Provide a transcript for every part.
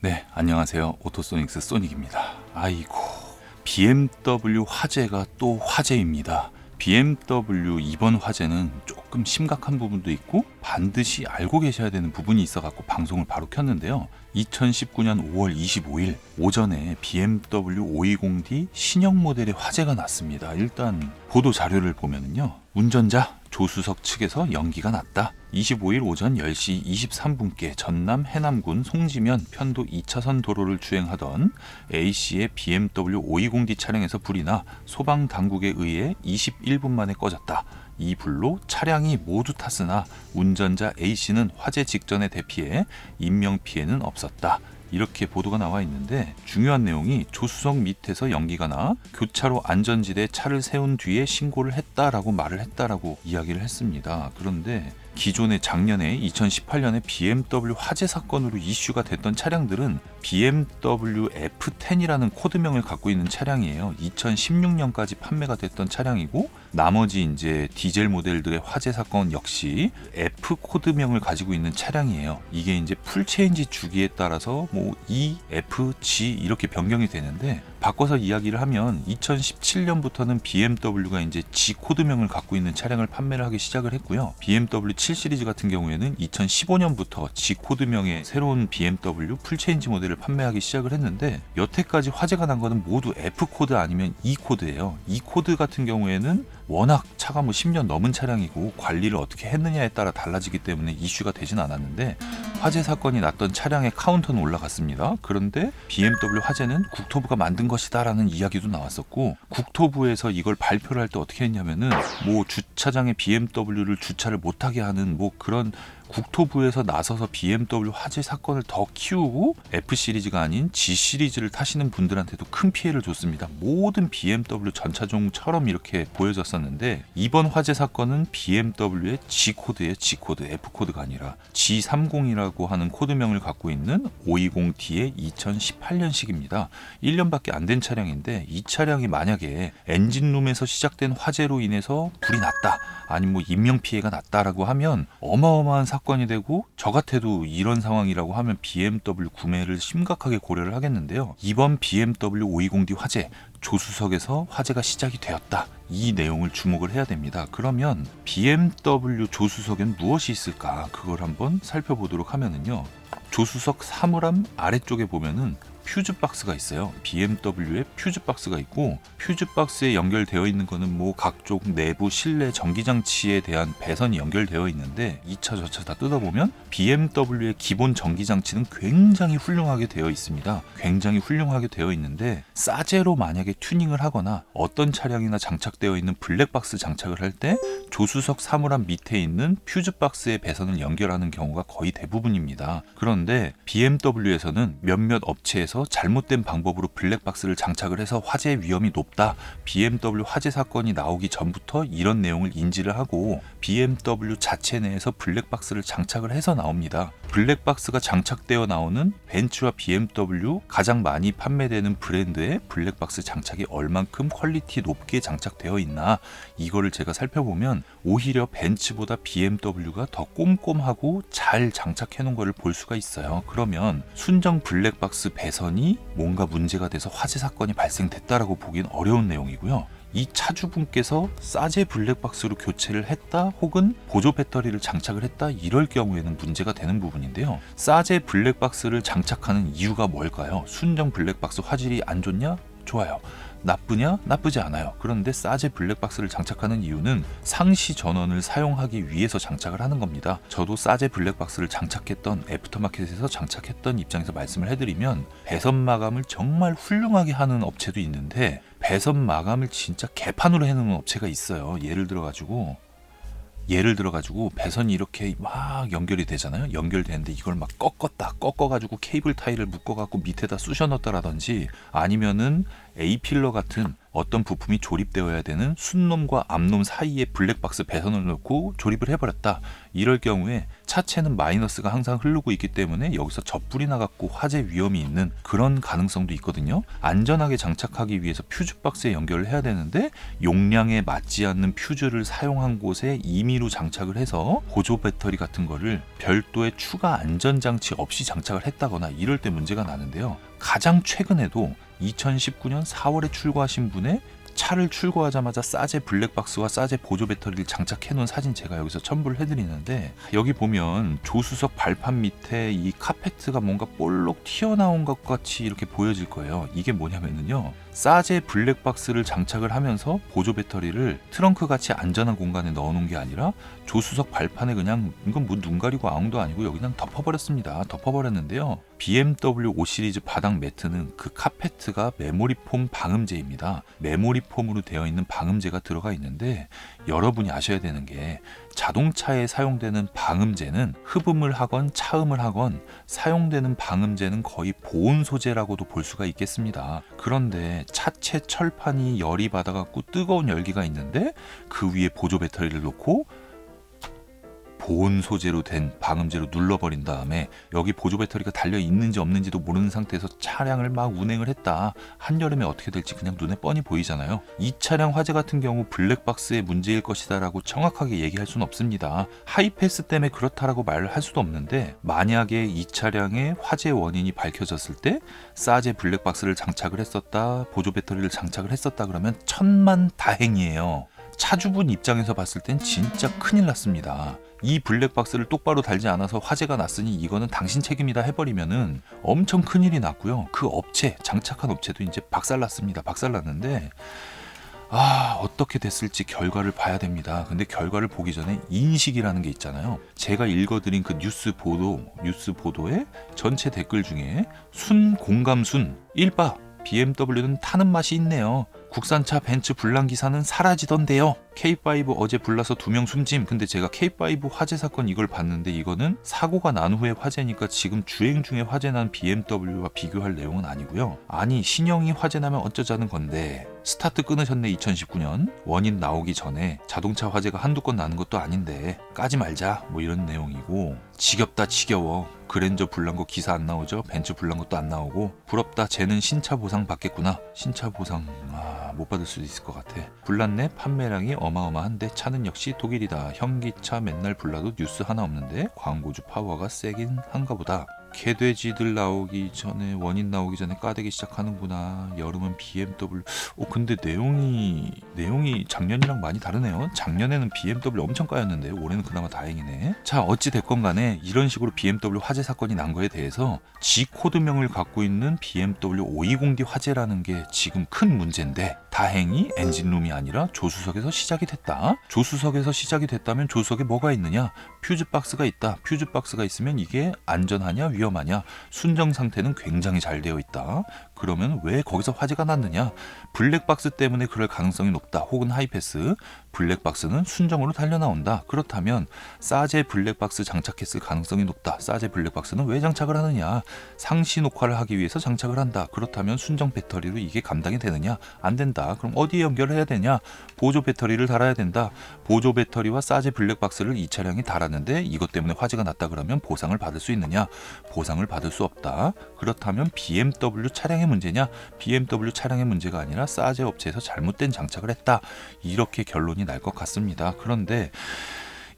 네, 안녕하세요. 오토소닉스 소닉입니다. 아이고, BMW 화재가 또 화재입니다. BMW 이번 화재는 조금 심각한 부분도 있고 반드시 알고 계셔야 되는 부분이 있어갖고 방송을 바로 켰는데요. 2019년 5월 25일 오전에 BMW 520D 신형 모델의 화재가 났습니다. 일단 보도 자료를 보면은요. 운전자 조수석 측에서 연기가 났다. 25일 오전 10시 23분께 전남 해남군 송지면 편도 2차선 도로를 주행하던 A씨의 BMW 520D 차량에서 불이 나 소방 당국에 의해 21분 만에 꺼졌다. 이 불로 차량이 모두 탔으나 운전자 A씨는 화재 직전에 대피해 인명피해는 없었다. 이렇게 보도가 나와 있는데 중요한 내용이 조수석 밑에서 연기가 나 교차로 안전지대에 차를 세운 뒤에 신고를 했다라고 말을 했다라고 이야기를 했습니다. 그런데 기존에 작년에 2018년에 BMW 화재 사건으로 이슈가 됐던 차량들은 BMW F10이라는 코드명을 갖고 있는 차량이에요. 2016년까지 판매가 됐던 차량이고 나머지 이제 디젤 모델들의 화재 사건 역시 F 코드명을 가지고 있는 차량이에요. 이게 이제 풀체인지 주기에 따라서 뭐 E, F, G 이렇게 변경이 되는데 바꿔서 이야기를 하면 2017년부터는 BMW가 이제 G 코드명을 갖고 있는 차량을 판매를 하기 시작을 했고요. BMW 7 시리즈 같은 경우에는 2015년부터 G 코드명의 새로운 BMW 풀체인지 모델을 판매하기 시작을 했는데 여태까지 화재가 난 거는 모두 F 코드 아니면 E 코드예요. E 코드 같은 경우에는 워낙 차가 뭐 10년 넘은 차량이고 관리를 어떻게 했느냐에 따라 달라지기 때문에 이슈가 되진 않았는데 화재 사건이 났던 차량의 카운터는 올라갔습니다. 그런데 BMW 화재는 국토부가 만든 것이다 라는 이야기도 나왔었고 국토부에서 이걸 발표를 할 때 어떻게 했냐면은 뭐 주차장에 BMW를 주차를 못하게 하는 뭐 그런 국토부에서 나서서 BMW 화재 사건을 더 키우고 F 시리즈가 아닌 G 시리즈를 타시는 분들한테도 큰 피해를 줬습니다. 모든 BMW 전차종처럼 이렇게 보여졌었는데 이번 화재 사건은 BMW의 G 코드의 G 코드, F 코드가 아니라 G30이라고 하는 코드명을 갖고 있는 520D의 2018년식입니다. 1년밖에 안 된 차량인데 이 차량이 만약에 엔진룸에서 시작된 화재로 인해서 불이 났다. 아니면 뭐 인명피해가 났다라고 하면 어마어마한 사건이 되고 저 같아도 이런 상황이라고 하면 BMW 구매를 심각하게 고려를 하겠는데요. 이번 BMW 520D 화재 조수석에서 화재가 시작이 되었다. 이 내용을 주목을 해야 됩니다. 그러면 BMW 조수석엔 무엇이 있을까? 그걸 한번 살펴보도록 하면은요. 조수석 사물함 아래쪽에 보면은 퓨즈 박스가 있어요. BMW의 퓨즈 박스가 있고 퓨즈 박스에 연결되어 있는 거는 뭐 각종 내부 실내 전기 장치에 대한 배선이 연결되어 있는데 2차 저차 다 뜯어보면 BMW의 기본 전기 장치는 굉장히 훌륭하게 되어 있습니다. 굉장히 훌륭하게 되어 있는데 싸제로 만약에 튜닝을 하거나 어떤 차량이나 장착되어 있는 블랙박스 장착을 할 때 조수석 사물함 밑에 있는 퓨즈 박스의 배선을 연결하는 경우가 거의 대부분입니다. 그런데 BMW에서는 몇몇 업체에서 잘못된 방법으로 블랙박스를 장착을 해서 화재 위험이 높다. BMW 화재 사건이 나오기 전부터 이런 내용을 인지를 하고 BMW 자체 내에서 블랙박스를 장착을 해서 나옵니다. 블랙박스가 장착되어 나오는 벤츠와 BMW 가장 많이 판매되는 브랜드의 블랙박스 장착이 얼만큼 퀄리티 높게 장착되어 있나 이거를 제가 살펴보면 오히려 벤츠보다 BMW가 더 꼼꼼하고 잘 장착해 놓은 거를 볼 수가 있어요. 그러면 순정 블랙박스 배선이 뭔가 문제가 돼서 화재 사건이 발생됐다라고 보기는 어려운 내용이고요. 이 차주분께서 싸제 블랙박스로 교체를 했다 혹은 보조 배터리를 장착을 했다 이럴 경우에는 문제가 되는 부분인데요. 싸제 블랙박스를 장착하는 이유가 뭘까요? 순정 블랙박스 화질이 안 좋냐? 좋아요. 나쁘냐? 나쁘지 않아요. 그런데 싸제 블랙박스를 장착하는 이유는 상시 전원을 사용하기 위해서 장착을 하는 겁니다. 저도 싸제 블랙박스를 장착했던 애프터마켓에서 장착했던 입장에서 말씀을 해드리면 배선 마감을 정말 훌륭하게 하는 업체도 있는데 배선 마감을 진짜 개판으로 해놓은 업체가 있어요. 예를 들어가지고 배선이 이렇게 막 연결이 되잖아요. 연결되는데 이걸 막 꺾어가지고 케이블 타이를 묶어갖고 밑에다 쑤셔 넣었다라든지 아니면은 A필러 같은 어떤 부품이 조립되어야 되는 순놈과 앞놈 사이에 블랙박스 배선을 넣고 조립을 해버렸다. 이럴 경우에 차체는 마이너스가 항상 흐르고 있기 때문에 여기서 젖불이 나갖고 화재 위험이 있는 그런 가능성도 있거든요. 안전하게 장착하기 위해서 퓨즈박스에 연결을 해야 되는데 용량에 맞지 않는 퓨즈를 사용한 곳에 임의로 장착을 해서 보조 배터리 같은 거를 별도의 추가 안전장치 없이 장착을 했다거나 이럴 때 문제가 나는데요. 가장 최근에도 2019년 4월에 출고하신 분의 차를 출고하자마자 싸제 블랙박스와 싸제 보조 배터리를 장착해 놓은 사진 제가 여기서 첨부를 해드리는데, 여기 보면 조수석 발판 밑에 이 카페트가 뭔가 볼록 튀어나온 것 같이 이렇게 보여질 거예요. 이게 뭐냐면요, 싸제 블랙박스를 장착을 하면서 보조 배터리를 트렁크 같이 안전한 공간에 넣어 놓은 게 아니라 조수석 발판에 그냥, 이건 뭐 눈 가리고 아웅도 아니고 여기 그냥 덮어버렸습니다. 덮어버렸는데요, BMW 5 시리즈 바닥 매트는 그 카페트가 메모리 폼 방음제입니다. 메모리 폼으로 되어 있는 방음제가 들어가 있는데, 여러분이 아셔야 되는 게 자동차에 사용되는 방음제는 흡음을 하건 차음을 하건 사용되는 방음제는 거의 보온 소재라고도 볼 수가 있겠습니다. 그런데 차체 철판이 열이 받아갖고 뜨거운 열기가 있는데 그 위에 보조 배터리를 놓고 보온 소재로 된 방음제로 눌러버린 다음에 여기 보조 배터리가 달려 있는지 없는지도 모르는 상태에서 차량을 막 운행을 했다. 한여름에 어떻게 될지 그냥 눈에 뻔히 보이잖아요. 이 차량 화재 같은 경우 블랙박스의 문제일 것이다 라고 정확하게 얘기할 수는 없습니다. 하이패스 때문에 그렇다라고 말을 할 수도 없는데, 만약에 이 차량의 화재 원인이 밝혀졌을 때 싸제 블랙박스를 장착을 했었다, 보조 배터리를 장착을 했었다 그러면 천만다행이에요. 차주분 입장에서 봤을 땐 진짜 큰일 났습니다. 이 블랙박스를 똑바로 달지 않아서 화재가 났으니 이거는 당신 책임이다 해버리면은 엄청 큰일이 났고요. 그 업체, 장착한 업체도 이제 박살났습니다. 박살났는데 어떻게 됐을지 결과를 봐야 됩니다. 근데 결과를 보기 전에 인식이라는 게 있잖아요. 제가 읽어드린 그 뉴스 보도의 전체 댓글 중에 순공감순 1바 BMW는 타는 맛이 있네요. 국산차 벤츠 불난 기사는 사라지던데요. K5 어제 불나서 2명 숨짐. 근데 제가 K5 화재 사건 이걸 봤는데 이거는 사고가 난 후에 화재니까 지금 주행 중에 화재 난 BMW와 비교할 내용은 아니고요. 아니, 신형이 화재 나면 어쩌자는 건데 스타트 끊으셨네 2019년. 원인 나오기 전에 자동차 화재가 한두 건 나는 것도 아닌데 까지 말자 뭐 이런 내용이고, 지겹다 지겨워. 그랜저 불난 거 기사 안 나오죠. 벤츠 불난 것도 안 나오고, 부럽다 쟤는 신차 보상 받겠구나. 신차 보상 못 받을 수도 있을 것 같아. 불났네. 판매량이 어마어마한데 차는 역시 독일이다. 현기차 맨날 불나도 뉴스 하나 없는데 광고주 파워가 세긴 한가 보다. 개돼지들 나오기 전에, 원인 나오기 전에 까대기 시작하는구나. 여름은 BMW. 근데 내용이 작년이랑 많이 다르네요. 작년에는 BMW 엄청 까였는데 올해는 그나마 다행이네. 자, 어찌 됐건 간에 이런 식으로 BMW 화재 사건이 난 거에 대해서 G코드명을 갖고 있는 BMW 520D 화재라는 게 지금 큰 문제인데, 다행히 엔진룸이 아니라 조수석에서 시작이 됐다. 조수석에서 시작이 됐다면 조수석에 뭐가 있느냐? 퓨즈박스가 있다. 퓨즈박스가 있으면 이게 안전하냐 위험하냐? 순정 상태는 굉장히 잘 되어 있다. 그러면 왜 거기서 화재가 났느냐? 블랙박스 때문에 그럴 가능성이 높다. 혹은 하이패스. 블랙박스는 순정으로 달려나온다. 그렇다면 싸제 블랙박스 장착했을 가능성이 높다. 싸제 블랙박스는 왜 장착을 하느냐? 상시 녹화를 하기 위해서 장착을 한다. 그렇다면 순정 배터리로 이게 감당이 되느냐? 안 된다. 그럼 어디에 연결을 해야 되냐? 보조 배터리를 달아야 된다. 보조 배터리와 싸제 블랙박스를 이 차량이 달았는데 이것 때문에 화재가 났다 그러면 보상을 받을 수 있느냐? 보상을 받을 수 없다. 그렇다면 BMW 차량의 문제냐? BMW 차량의 문제가 아니라 싸제 업체에서 잘못된 장착을 했다. 이렇게 결론이 날 것 같습니다. 그런데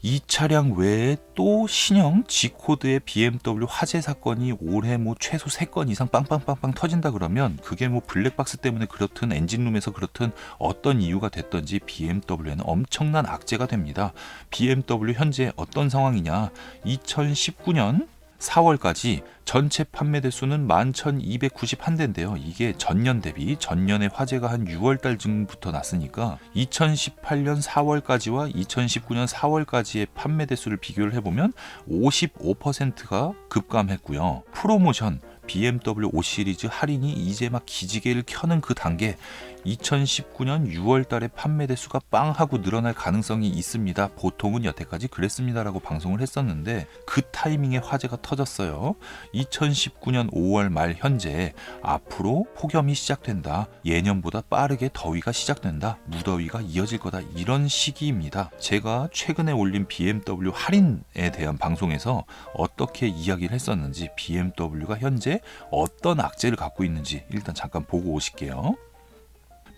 이 차량 외에 또 신형 G코드의 BMW 화재 사건이 올해 최소 3건 이상 빵빵빵빵 터진다 그러면 그게 블랙박스 때문에 그렇든 엔진룸에서 그렇든 어떤 이유가 됐든지 BMW에는 엄청난 악재가 됩니다. BMW 현재 어떤 상황이냐? 2019년 4월까지 전체 판매 대수는 11,291대인데요. 이게 전년 대비, 전년에 화재가 한 6월달 쯤부터 났으니까 2018년 4월까지와 2019년 4월까지의 판매 대수를 비교를 해보면 55%가 급감했고요. 프로모션, BMW 5 시리즈 할인이 이제 막 기지개를 켜는 그 단계, 2019년 6월 달에 판매 대수가 빵 하고 늘어날 가능성이 있습니다. 보통은 여태까지 그랬습니다라고 방송을 했었는데 그 타이밍에 화재가 터졌어요. 2019년 5월 말 현재 앞으로 폭염이 시작된다. 예년보다 빠르게 더위가 시작된다. 무더위가 이어질 거다. 이런 시기입니다. 제가 최근에 올린 BMW 할인에 대한 방송에서 어떻게 이야기를 했었는지, BMW가 현재 어떤 악재를 갖고 있는지 일단 잠깐 보고 오실게요.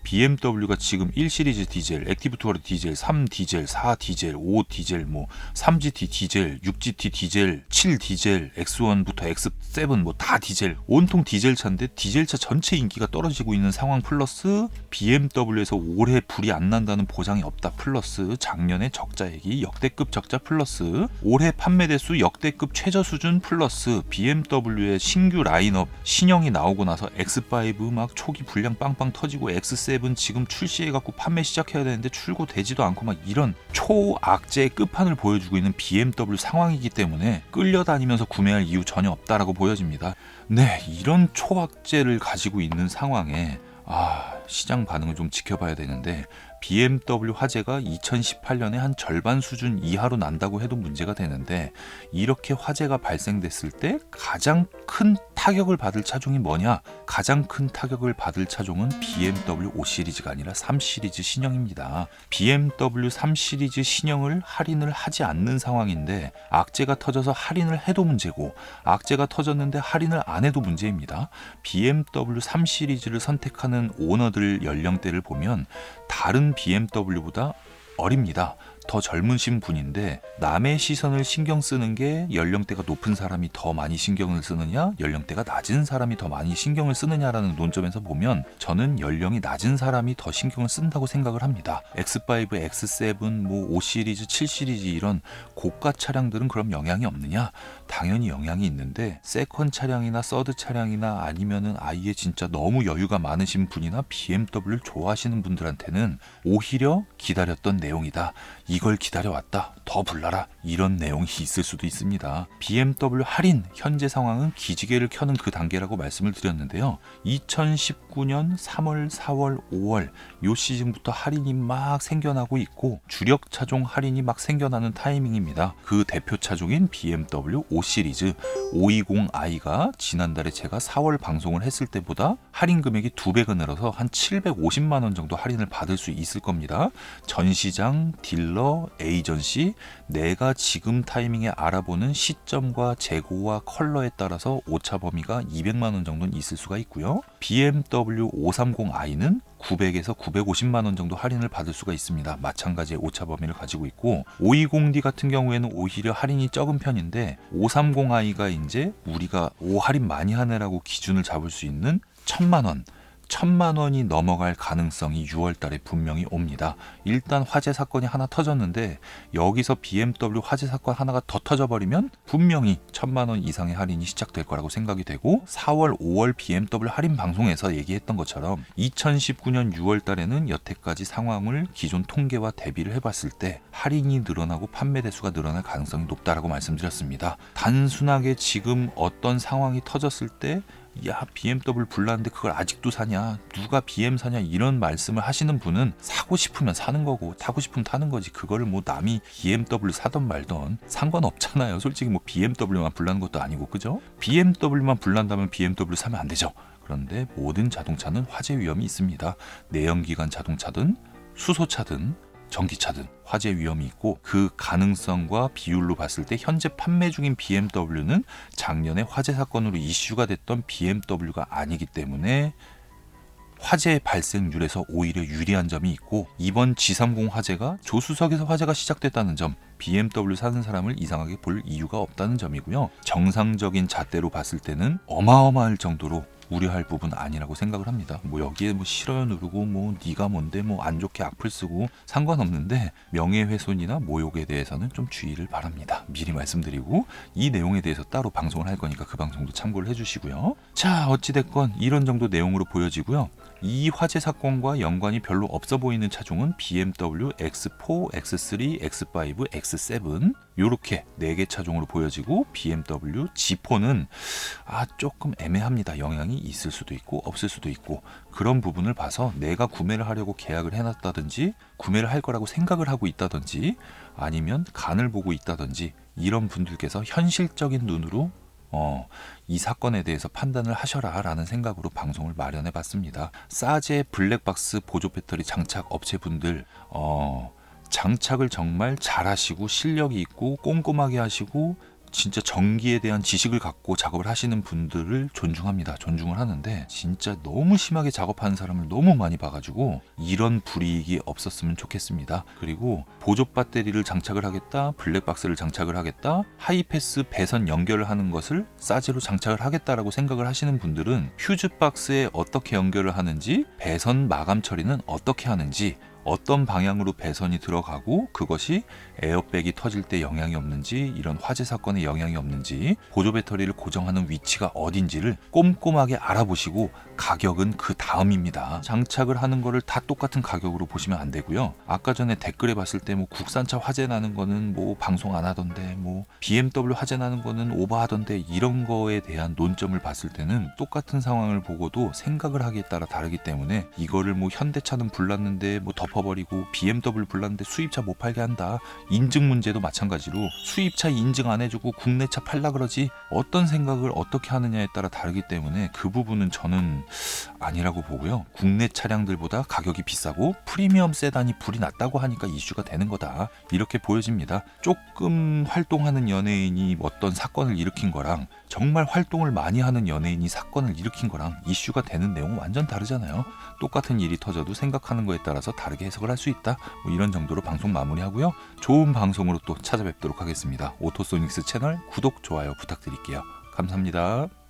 BMW가 지금 1 시리즈 디젤, 액티브 투어르 디젤, 3 디젤, 4 디젤, 5 디젤, 3GT 디젤, 6GT 디젤, 7 디젤, X1부터 X7 다 디젤, 온통 디젤 차인데 디젤차 전체 인기가 떨어지고 있는 상황, 플러스 BMW에서 올해 불이 안 난다는 보장이 없다, 플러스 작년에 적자액이 역대급 적자, 플러스 올해 판매 대수 역대급 최저 수준, 플러스 BMW의 신규 라인업 신형이 나오고 나서 X5 막 초기 불량 빵빵 터지고, X7 지금 출시해갖고 판매 시작해야 되는데 출고되지도 않고 막 이런 초악재의 끝판을 보여주고 있는 BMW 상황이기 때문에 끌려다니면서 구매할 이유 전혀 없다라고 보여집니다. 네, 이런 초악재를 가지고 있는 상황에 시장 반응을 좀 지켜봐야 되는데, BMW 화재가 2018년에 한 절반 수준 이하로 난다고 해도 문제가 되는데, 이렇게 화재가 발생됐을 때 가장 큰 타격을 받을 차종이 뭐냐? 가장 큰 타격을 받을 차종은 BMW 5 시리즈가 아니라 3 시리즈 신형입니다. BMW 3 시리즈 신형을 할인을 하지 않는 상황인데 악재가 터져서 할인을 해도 문제고, 악재가 터졌는데 할인을 안 해도 문제입니다. BMW 3 시리즈를 선택하는 오너들 연령대를 보면 다른 BMW보다 어립니다. 더 젊으신 분인데, 남의 시선을 신경 쓰는 게 연령대가 높은 사람이 더 많이 신경을 쓰느냐, 연령대가 낮은 사람이 더 많이 신경을 쓰느냐라는 논점에서 보면 저는 연령이 낮은 사람이 더 신경을 쓴다고 생각을 합니다. X5, X7, 5 시리즈, 7 시리즈 이런 고가 차량들은 그럼 영향이 없느냐? 당연히 영향이 있는데, 세컨 차량이나 서드 차량이나 아니면은 아예 진짜 너무 여유가 많으신 분이나 BMW를 좋아하시는 분들한테는 오히려 기다렸던 내용이다. 이걸 기다려왔다. 더 불나라. 이런 내용이 있을 수도 있습니다. BMW 할인 현재 상황은 기지개를 켜는 그 단계라고 말씀을 드렸는데요. 2019년 3월, 4월, 5월 요 시즌부터 할인이 막 생겨나고 있고, 주력 차종 할인이 막 생겨나는 타이밍입니다. 그 대표 차종인 BMW 5 시리즈 520i가 지난달에 제가 4월 방송을 했을 때보다 할인 금액이 2배가 늘어서 한 750만 원 정도 할인을 받을 수 있을 겁니다. 전시장, 딜러, 에이전시, 내가 지금 타이밍에 알아보는 시점과 재고와 컬러에 따라서 오차 범위가 200만 원 정도는 있을 수가 있고요. BMW 530i는 900에서 950만 원 정도 할인을 받을 수가 있습니다. 마찬가지의 오차 범위를 가지고 있고, 520D 같은 경우에는 오히려 할인이 적은 편인데, 530i가 이제 우리가 할인 많이 하네라고 기준을 잡을 수 있는 1000만 원이 넘어갈 가능성이 6월 달에 분명히 옵니다. 일단 화재 사건이 하나 터졌는데 여기서 BMW 화재 사건 하나가 더 터져버리면 분명히 1000만 원 이상의 할인이 시작될 거라고 생각이 되고, 4월, 5월 BMW 할인 방송에서 얘기했던 것처럼 2019년 6월 달에는 여태까지 상황을 기존 통계와 대비를 해봤을 때 할인이 늘어나고 판매 대수가 늘어날 가능성이 높다라고 말씀드렸습니다. 단순하게 지금 어떤 상황이 터졌을 때 BMW 불났는데 그걸 아직도 사냐, 누가 BM 사냐, 이런 말씀을 하시는 분은 사고 싶으면 사는 거고 타고 싶으면 타는 거지, 그거를 남이 BMW 사던 말던 상관없잖아요. 솔직히 BMW만 불나는 것도 아니고, 그죠? BMW만 불난다면 BMW 사면 안 되죠. 그런데 모든 자동차는 화재 위험이 있습니다. 내연기관 자동차든 수소차든 전기차든 화재 위험이 있고, 그 가능성과 비율로 봤을 때 현재 판매 중인 BMW는 작년에 화재 사건으로 이슈가 됐던 BMW가 아니기 때문에 화재 발생률에서 오히려 유리한 점이 있고, 이번 G30 화재가 조수석에서 화재가 시작됐다는 점, BMW 사는 사람을 이상하게 볼 이유가 없다는 점이고요. 정상적인 잣대로 봤을 때는 어마어마할 정도로 우려할 부분 아니라고 생각을 합니다. 여기에 싫어요 누르고 네가 뭔데 안 좋게 악플 쓰고 상관없는데, 명예훼손이나 모욕에 대해서는 좀 주의를 바랍니다. 미리 말씀드리고, 이 내용에 대해서 따로 방송을 할 거니까 그 방송도 참고를 해주시고요. 자, 어찌됐건 이런 정도 내용으로 보여지고요. 이 화재 사건과 연관이 별로 없어 보이는 차종은 BMW X4, X3, X5, X7 요렇게 4개 차종으로 보여지고 BMW G4는 조금 애매합니다. 영향이 있을 수도 있고 없을 수도 있고 그런 부분을 봐서 내가 구매를 하려고 계약을 해놨다든지 구매를 할 거라고 생각을 하고 있다든지 아니면 간을 보고 있다든지 이런 분들께서 현실적인 눈으로 이 사건에 대해서 판단을 하셔라 라는 생각으로 방송을 마련해 봤습니다. 싸제 블랙박스 보조 배터리 장착 업체분들 장착을 정말 잘 하시고 실력이 있고 꼼꼼하게 하시고 진짜 전기에 대한 지식을 갖고 작업을 하시는 분들을 존중합니다. 존중을 하는데 진짜 너무 심하게 작업하는 사람을 너무 많이 봐가지고 이런 불이익이 없었으면 좋겠습니다. 그리고 보조 배터리를 장착을 하겠다, 블랙박스를 장착을 하겠다, 하이패스 배선 연결을 하는 것을 싸제로 장착을 하겠다라고 생각을 하시는 분들은 휴즈박스에 어떻게 연결을 하는지, 배선 마감 처리는 어떻게 하는지, 어떤 방향으로 배선이 들어가고 그것이 에어백이 터질 때 영향이 없는지, 이런 화재 사건에 영향이 없는지, 보조 배터리를 고정하는 위치가 어딘지를 꼼꼼하게 알아보시고 가격은 그 다음입니다. 장착을 하는 거를 다 똑같은 가격으로 보시면 안 되고요. 아까 전에 댓글에 봤을 때 뭐 국산차 화재 나는 거는 뭐 방송 안 하던데, 뭐 BMW 화재 나는 거는 오버하던데, 이런 거에 대한 논점을 봤을 때는 똑같은 상황을 보고도 생각을 하기에 따라 다르기 때문에 이거를 뭐 현대차는 불났는데 뭐 덮어버리고 BMW 불났는데 수입차 못 팔게 한다, 인증 문제도 마찬가지로 수입차 인증 안 해주고 국내차 팔라 그러지, 어떤 생각을 어떻게 하느냐에 따라 다르기 때문에 그 부분은 저는 아니라고 보고요. 국내 차량들보다 가격이 비싸고 프리미엄 세단이 불이 났다고 하니까 이슈가 되는 거다, 이렇게 보여집니다. 조금 활동하는 연예인이 어떤 사건을 일으킨 거랑 정말 활동을 많이 하는 연예인이 사건을 일으킨 거랑 이슈가 되는 내용은 완전 다르잖아요. 똑같은 일이 터져도 생각하는 거에 따라서 다르게 해석을 할 수 있다, 뭐 이런 정도로 방송 마무리하고요. 좋은 방송으로 또 찾아뵙도록 하겠습니다. 오토소닉스 채널 구독, 좋아요 부탁드릴게요. 감사합니다.